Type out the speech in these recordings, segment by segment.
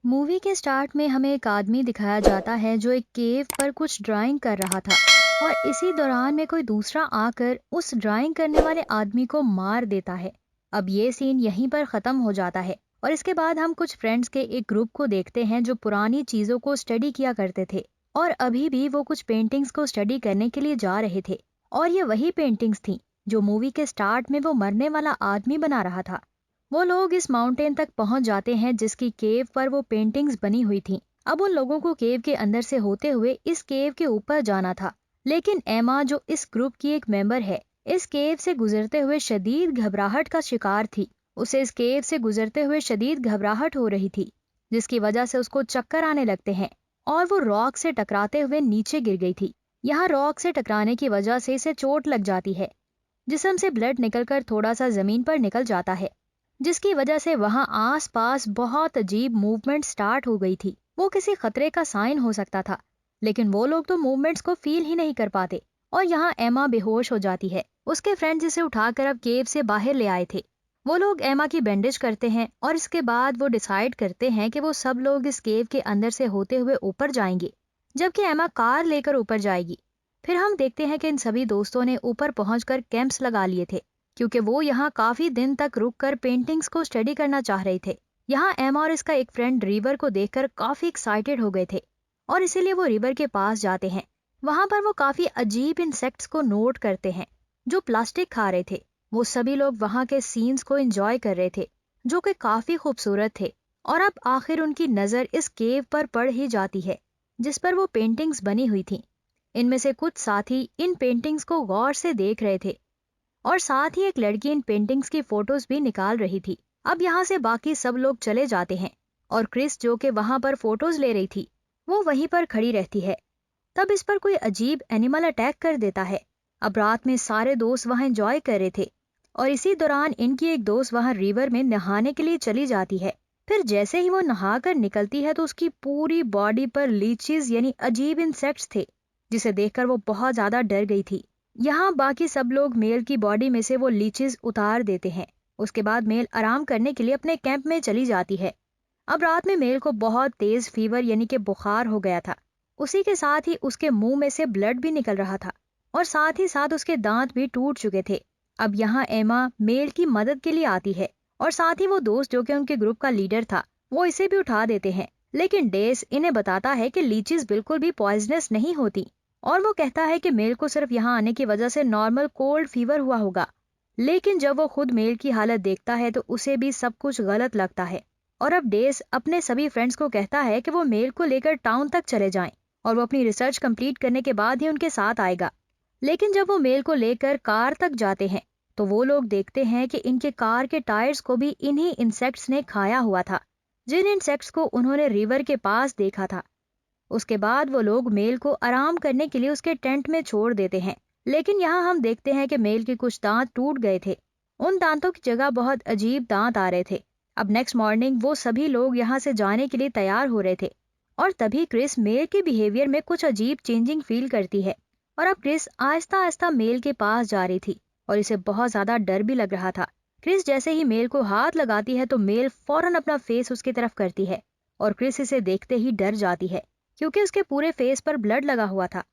Movie के start में हमें एक आदमी दिखाया जाता है जो एक केव पर कुछ ड्राइंग कर रहा था। और इसी दौरान में कोई दूसरा आकर उस ड्राइंग करने वाले आदमी को मार देता है। अब ये सीन यहीं पर खत्म हो जाता है और इसके बाद हम कुछ फ्रेंड्स के एक ग्रुप को देखते हैं जो पुरानी चीजों को स्टडी किया करते थे। और अभी भी वो कुछ पेंटिंग्स को स्टडी करने के लिए जा रहे थे। और ये वही पेंटिंग्स थी जो मूवी के स्टार्ट में वो मरने वाला आदमी बना रहा था। वो लोग इस माउंटेन तक पहुंच जाते हैं जिसकी केव पर वो पेंटिंग्स बनी हुई थी। अब उन लोगों को केव के अंदर से होते हुए इस केव के ऊपर जाना था। लेकिन एमा जो इस ग्रुप की एक मेंबर है, इस केव से गुजरते हुए शदीद घबराहट का शिकार थी। उसे इस केव से गुजरते हुए शदीद घबराहट हो रही थी, जिसकी वजह से उसको चक्कर आने लगते हैं और वो रॉक से टकराते हुए नीचे गिर गई थी। यहाँ रॉक से टकराने की वजह से इसे चोट लग जाती है। जिस्म से ब्लड निकलकर थोड़ा सा जमीन पर निकल जाता है, जिसकी वजह से वहां आस-पास बहुत अजीब मूवमेंट स्टार्ट हो गई थी। वो किसी खतरे का साइन हो सकता था, लेकिन वो लोग तो मूवमेंट्स को फील ही नहीं कर पाते। और यहाँ एमा बेहोश हो जाती है। उसके फ्रेंड्स इसे उठाकर अब केव से बाहर ले आए थे। वो लोग एमा की बैंडेज करते हैं और इसके बाद वो डिसाइड करते हैं कि वो सब लोग इस केव के अंदर से होते हुए ऊपर जाएंगे, जबकि एमा कार लेकर ऊपर जाएगी। फिर हम देखते हैं कि इन सभी दोस्तों ने ऊपर पहुंचकर कैंप्स लगा लिए थे, क्योंकि वो यहाँ काफी दिन तक रुककर पेंटिंग्स को स्टडी करना चाह रहे थे। यहाँ एमा और इसका एक फ्रेंड रिवर को देखकर काफी एक्साइटेड हो गए थे और इसीलिए वो रिवर के पास जाते हैं। वहां पर वो काफी अजीब इंसेक्ट्स को नोट करते हैं जो प्लास्टिक खा रहे थे। वो सभी लोग वहां के सीन्स को एंजॉय कर रहे थे, जो कि काफी खूबसूरत थे। और अब आखिर उनकी नजर इस केव पर पड़ ही जाती है जिस पर वो पेंटिंग्स बनी हुई थी। इनमें से कुछ साथी इन पेंटिंग्स को गौर से देख रहे थे और साथ ही एक लड़की इन पेंटिंग्स की फोटोज भी निकाल रही थी। अब यहाँ से बाकी सब लोग चले जाते हैं और क्रिस जो कि वहां पर फोटोज ले रही थी, वो वहीं पर खड़ी रहती है। तब इस पर कोई अजीब एनिमल अटैक कर देता है। अब रात में सारे दोस्त वहां एंजॉय कर रहे थे और इसी दौरान इनकी एक दोस्त वहां रिवर में नहाने के लिए चली जाती है। फिर जैसे ही वो नहाकर निकलती है तो उसकी पूरी बॉडी पर लीचीज यानी अजीब इंसेक्ट्स थे, जिसे देखकर वो बहुत ज्यादा डर गई थी। यहाँ बाकी सब लोग मेल की बॉडी में से वो लीचीज उतार देते हैं। उसके बाद मेल आराम करने के लिए अपने कैंप में चली जाती है। अब रात में मेल को बहुत तेज फीवर यानी कि बुखार हो गया था। उसी के साथ ही उसके मुंह में से ब्लड भी निकल रहा था और साथ ही साथ उसके दांत भी टूट चुके थे। अब यहाँ एमा मेल की मदद के लिए आती है और साथ ही वो दोस्त जो कि उनके ग्रुप का लीडर था, वो इसे भी उठा देते हैं। लेकिन डेस इन्हें बताता है कि लीचीज बिल्कुल भी पॉइजनस नहीं होती और वो कहता है कि मेल को सिर्फ यहाँ आने की वजह से नॉर्मल कोल्ड फीवर हुआ होगा। लेकिन जब वो खुद मेल की हालत देखता है तो उसे भी सब कुछ गलत लगता है। और अब डेस अपने सभी फ्रेंड्स को कहता है कि वो मेल को लेकर टाउन तक चले जाएं और वो अपनी रिसर्च कंप्लीट करने के बाद ही उनके साथ आएगा। लेकिन जब वो मेल को लेकर कार तक जाते हैं तो वो लोग देखते हैं कि इनके कार के टायर्स को भी इन्हीं इंसेक्ट्स ने खाया हुआ था, जिन इंसेक्ट्स को उन्होंने रिवर के पास देखा था। उसके बाद वो लोग मेल को आराम करने के लिए उसके टेंट में छोड़ देते हैं। लेकिन यहाँ हम देखते हैं कि मेल के कुछ दांत टूट गए थे। उन दांतों की जगह बहुत अजीब दांत आ रहे थे। अब नेक्स्ट मॉर्निंग वो सभी लोग यहाँ से जाने के लिए तैयार हो रहे थे और तभी क्रिस मेल के बिहेवियर में कुछ अजीब चेंजिंग फील करती है। और अब क्रिस आहिस्ता आहिस्ता मेल के पास जा रही थी और इसे बहुत ज्यादा डर भी लग रहा था। क्रिस जैसे ही मेल को हाथ लगाती है तो मेल फौरन अपना फेस उसकी तरफ करती है और क्रिस इसे देखते ही डर जाती है, क्योंकि उसके पूरे फेस पर ब्लड लगा हुआ था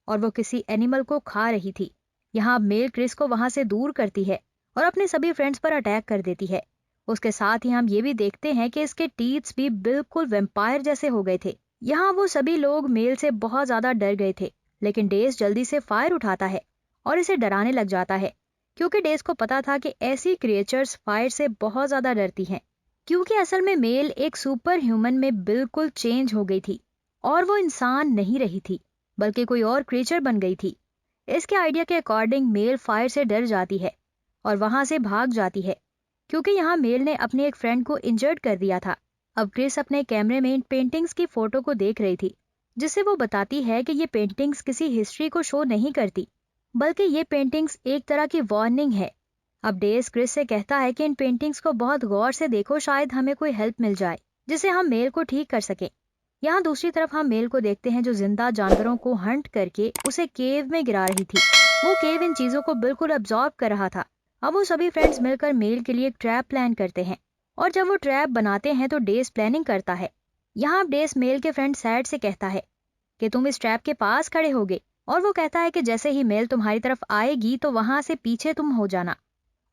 और वो किसी एनिमल को खा रही थी। यहाँ मेल क्रिस को वहां से दूर करती है और अपने सभी फ्रेंड्स पर अटैक कर देती है। उसके साथ ही हम ये भी देखते हैं कि इसके टीथ्स भी बिल्कुल वेम्पायर जैसे हो गए थे। यहाँ वो सभी लोग मेल से बहुत ज्यादा डर गए थे, लेकिन डेस जल्दी से फायर उठाता है और इसे डराने लग जाता है, क्योंकि डेस को पता था कि ऐसी क्रिएचर्स फायर से बहुत ज्यादा डरती हैं। क्योंकि असल में मेल एक सुपर ह्यूमन में बिल्कुल चेंज हो गई थी और वो इंसान नहीं रही थी, बल्कि कोई और क्रिएचर बन गई थी। इसके आइडिया के अकॉर्डिंग मेल फायर से डर जाती है और वहां से भाग जाती है, क्योंकि यहाँ मेल ने अपने एक फ्रेंड को इंजर्ड कर दिया था। अब क्रिस अपने कैमरे में इन पेंटिंग्स की फोटो को देख रही थी, जिससे वो बताती है कि ये पेंटिंग्स किसी हिस्ट्री को शो नहीं करती, बल्कि ये पेंटिंग्स एक तरह की वार्निंग है। अब डेस क्रिस से कहता है कि इन पेंटिंग्स को बहुत गौर से देखो, शायद हमें कोई हेल्प मिल जाए जिससे हम मेल को ठीक कर सके। यहाँ दूसरी तरफ हम मेल को देखते हैं जो जिंदा जानवरों को हंट करके उसे केव में गिरा रही थी। वो केव इन चीजों को बिल्कुल अब्जॉर्ब कर रहा था। अब वो सभी फ्रेंड्स मिलकर मेल के लिए एक ट्रैप प्लान करते हैं और जब वो ट्रैप बनाते हैं तो डेस प्लानिंग करता है। यहाँ डेस मेल के फ्रेंड सैड से कहता है कि तुम इस ट्रैप के पास खड़े होगे, और वो कहता है कि जैसे ही मेल तुम्हारी तरफ आएगी तो वहां से पीछे तुम हो जाना,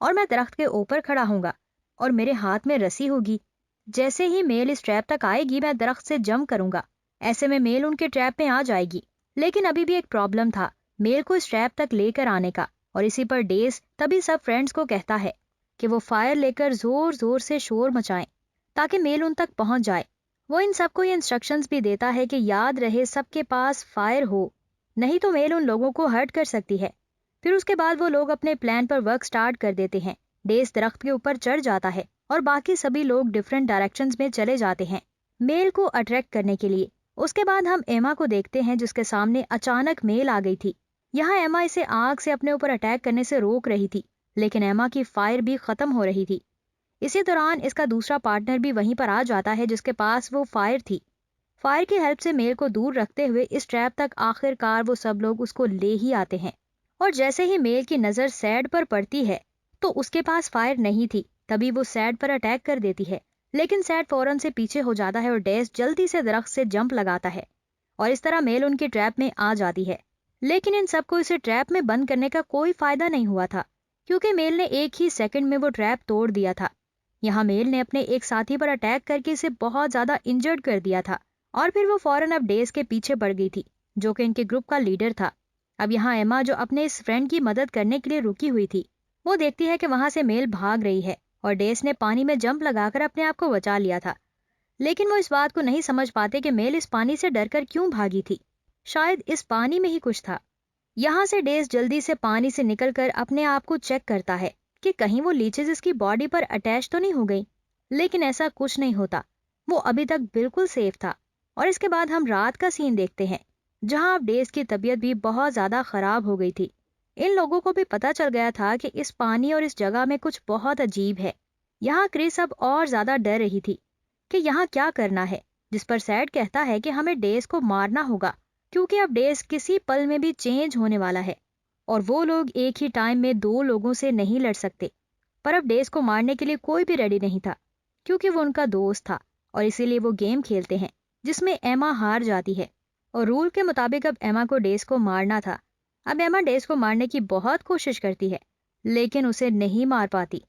और मैं दरख्त के ऊपर खड़ा हूंगा और मेरे हाथ में रस्सी होगी। जैसे ही मेल इस ट्रैप तक आएगी मैं दरख्त से जंप करूंगा। ऐसे में मेल उनके ट्रैप में आ जाएगी। लेकिन अभी भी एक प्रॉब्लम था मेल को इस ट्रैप तक लेकर आने का, और इसी पर डेस तभी सब फ्रेंड्स को कहता है कि वो फायर लेकर जोर जोर से शोर मचाएं ताकि मेल उन तक पहुंच जाए। वो इन सबको ये इंस्ट्रक्शंस भी देता है कि याद रहे सबके पास फायर हो, नहीं तो मेल उन लोगों को हर्ट कर सकती है। फिर उसके बाद वो लोग अपने प्लान पर वर्क स्टार्ट कर देते हैं। डेस दरख्त के ऊपर चढ़ जाता है और बाकी सभी लोग डिफरेंट डायरेक्शंस में चले जाते हैं मेल को अट्रैक्ट करने के लिए। उसके बाद हम एमा को देखते हैं जिसके सामने अचानक मेल आ गई थी। यहाँ एमा इसे आग से अपने ऊपर अटैक करने से रोक रही थी, लेकिन एमा की फायर भी खत्म हो रही थी। इसी दौरान इसका दूसरा पार्टनर भी वहीं पर आ जाता है जिसके पास वो फायर थी। फायर की हेल्प से मेल को दूर रखते हुए इस ट्रैप तक आखिरकार वो सब लोग उसको ले ही आते हैं। और जैसे ही मेल की नजर सैड पर पड़ती है तो उसके पास फायर नहीं थी, तभी वो सैड पर अटैक कर देती है। लेकिन सैड फौरन से पीछे हो जाता है और डेस जल्दी से दरख्त से जंप लगाता है, और इस तरह मेल उनके ट्रैप में आ जाती है। लेकिन इन सबको इसे ट्रैप में बंद करने का कोई फायदा नहीं हुआ था, क्योंकि मेल ने एक ही सेकंड में वो ट्रैप तोड़ दिया था। यहाँ मेल ने अपने एक साथी पर अटैक करके इसे बहुत ज्यादा इंजर्ड कर दिया था, और फिर वो फौरन अब डेस के पीछे पड़ गई थी जो कि इनके ग्रुप का लीडर था। अब यहाँ एमा जो अपने इस फ्रेंड की मदद करने के लिए रुकी हुई थी, वो देखती है कि वहां से मेल भाग रही है और डेस ने पानी में जंप लगाकर अपने आप को बचा लिया था। लेकिन वो इस बात को नहीं समझ पाते कि मेल इस पानी से डरकर क्यों भागी थी। शायद इस पानी में ही कुछ था। यहाँ से डेस जल्दी से पानी से निकलकर अपने आप को चेक करता है कि कहीं वो लीचेस इसकी बॉडी पर अटैच तो नहीं हो गई। लेकिन ऐसा कुछ नहीं होता, वो अभी तक बिल्कुल सेफ था। और इसके बाद हम रात का सीन देखते हैं जहां अब डेस की तबीयत भी बहुत ज्यादा खराब हो गई थी। इन लोगों को भी पता चल गया था कि इस पानी और इस जगह में कुछ बहुत अजीब है। यहाँ क्रिस अब और ज्यादा डर रही थी कि यहाँ क्या करना है, जिस पर सैड कहता है कि हमें डेस को मारना होगा, क्योंकि अब डेस किसी पल में भी चेंज होने वाला है और वो लोग एक ही टाइम में दो लोगों से नहीं लड़ सकते। पर अब डेस को मारने के लिए कोई भी रेडी नहीं था, क्योंकि वो उनका दोस्त था, और इसीलिए वो गेम खेलते हैं जिसमें एमा हार जाती है। और रूल के मुताबिक अब एमा को डेस को मारना था। अब एमा डेस को मारने की बहुत कोशिश करती है, लेकिन उसे नहीं मार पाती।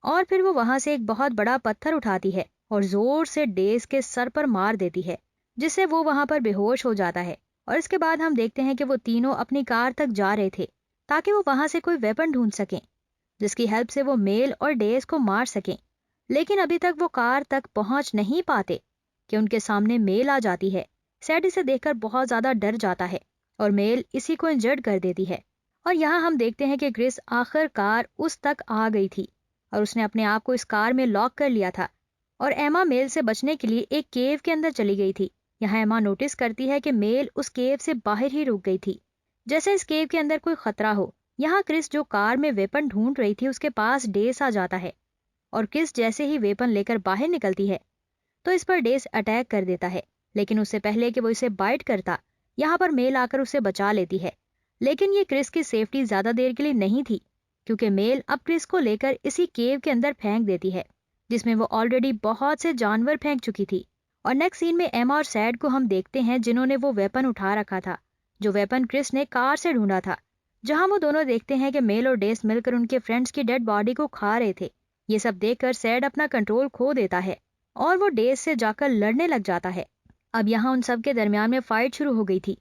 और फिर वो वहां से एक बहुत बड़ा पत्थर उठाती है और जोर से डेस के सर पर मार देती है, जिससे वो वहां पर बेहोश हो जाता है। और इसके बाद हम देखते हैं कि वो तीनों अपनी कार तक जा रहे थे ताकि वो वहां से कोई वेपन ढूंढ सकें जिसकी हेल्प से वो मेल और डेस को मार सकें। लेकिन अभी तक वो कार तक पहुंच नहीं पाते कि उनके सामने मेल आ जाती है। सैड इसे देखकर बहुत ज्यादा डर जाता है और मेल इसी को इंजर्ड कर देती है। और यहाँ हम देखते हैं कि क्रिस आखिरकार उस तक आ गई थी और उसने अपने आप को इस कार में लॉक कर लिया था। और एमा मेल से बचने के लिए एक केव के अंदर चली गई थी। यहाँ एमा नोटिस करती है कि मेल उस केव से बाहर ही रुक गई थी, जैसे इस केव के अंदर कोई खतरा हो। यहाँ क्रिस जो कार में वेपन ढूंढ रही थी उसके पास डेस आ जाता है, और क्रिस जैसे ही वेपन लेकर बाहर निकलती है तो इस पर डेस अटैक कर देता है। लेकिन उससे पहले कि वो इसे बाइट करता, यहाँ पर मेल आकर उसे बचा लेती है। लेकिन ये क्रिस की सेफ्टी ज्यादा देर के लिए नहीं थी, क्योंकि मेल अब क्रिस को लेकर इसी केव के अंदर फेंक देती है जिसमें वो ऑलरेडी बहुत से जानवर फेंक चुकी थी। और नेक्स्ट सीन में एमा और सैड को हम देखते हैं जिन्होंने वो वेपन उठा रखा था, जो वेपन क्रिस ने कार से ढूंढा था। जहां वो दोनों देखते हैं कि मेल और डेस मिलकर उनके फ्रेंड्स की डेड बॉडी को खा रहे थे। ये सब देखकर सैड अपना कंट्रोल खो देता है और वो डेस से जाकर लड़ने लग जाता है। अब यहाँ उन सब के दरमियान में फाइट शुरू हो गई थी,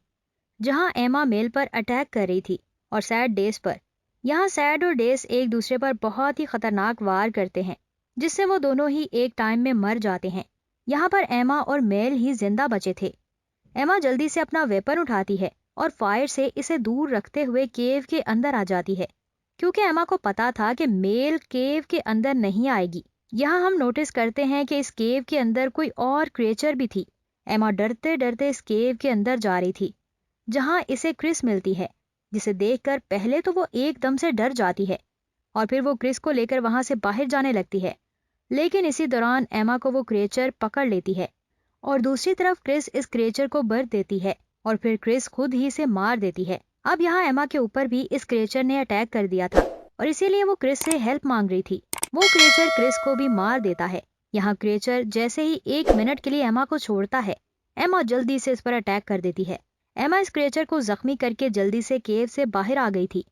जहां एमा मेल पर अटैक कर रही थी और सैड डेस पर। यहाँ सैड और डेस एक दूसरे पर बहुत ही खतरनाक वार करते हैं, जिससे वो दोनों ही एक टाइम में मर जाते हैं। यहाँ पर एमा और मेल ही जिंदा बचे थे। एमा जल्दी से अपना वेपन उठाती है और फायर से इसे दूर रखते हुए केव के अंदर आ जाती है, क्योंकि एमा को पता था कि मेल केव के अंदर नहीं आएगी। यहाँ हम नोटिस करते हैं कि इस केव के अंदर कोई और क्रिएचर भी थी। एमा डरते डरते इस केव के अंदर जा रही थी, जहाँ इसे क्रिस मिलती है, जिसे देखकर पहले तो वो एकदम से डर जाती है और फिर वो क्रिस को लेकर वहां से बाहर जाने लगती है। लेकिन इसी दौरान एमा को वो क्रिएचर पकड़ लेती है और दूसरी तरफ क्रिस इस क्रिएचर को बर्थ देती है और फिर क्रिस खुद ही से मार देती है। अब यहाँ एमा के ऊपर भी इस क्रिएचर ने अटैक कर दिया था और इसीलिए वो क्रिस से हेल्प मांग रही थी। वो क्रिएचर क्रिस को भी मार देता है यहाँ क्रिएचर जैसे ही 1 मिनट के लिए एमा को छोड़ता है, एमा जल्दी से इस पर अटैक कर देती है। एमा इस क्रिएचर को जख्मी करके जल्दी से केव से बाहर आ गई थी,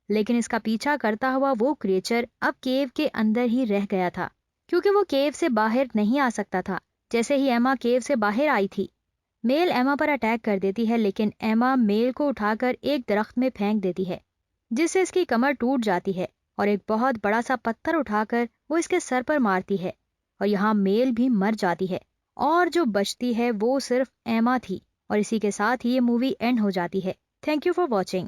लेकिन इसका पीछा करता हुआ वो क्रिएचर अब केव के अंदर ही रह गया था, क्योंकि वो केव से बाहर नहीं आ सकता था। जैसे ही एमा केव से बाहर आई थी, मेल एमा पर अटैक कर देती है, लेकिन एमा मेल को उठाकर एक दरख्त में फेंक देती है, जिससे इसकी कमर टूट जाती है और एक बहुत बड़ा सा पत्थर उठाकर वो इसके सर पर मारती है और यहाँ मेल भी मर जाती है और जो बचती है वो सिर्फ एमा थी। और इसी के साथ ही ये मूवी एंड हो जाती है। Thank you for watching.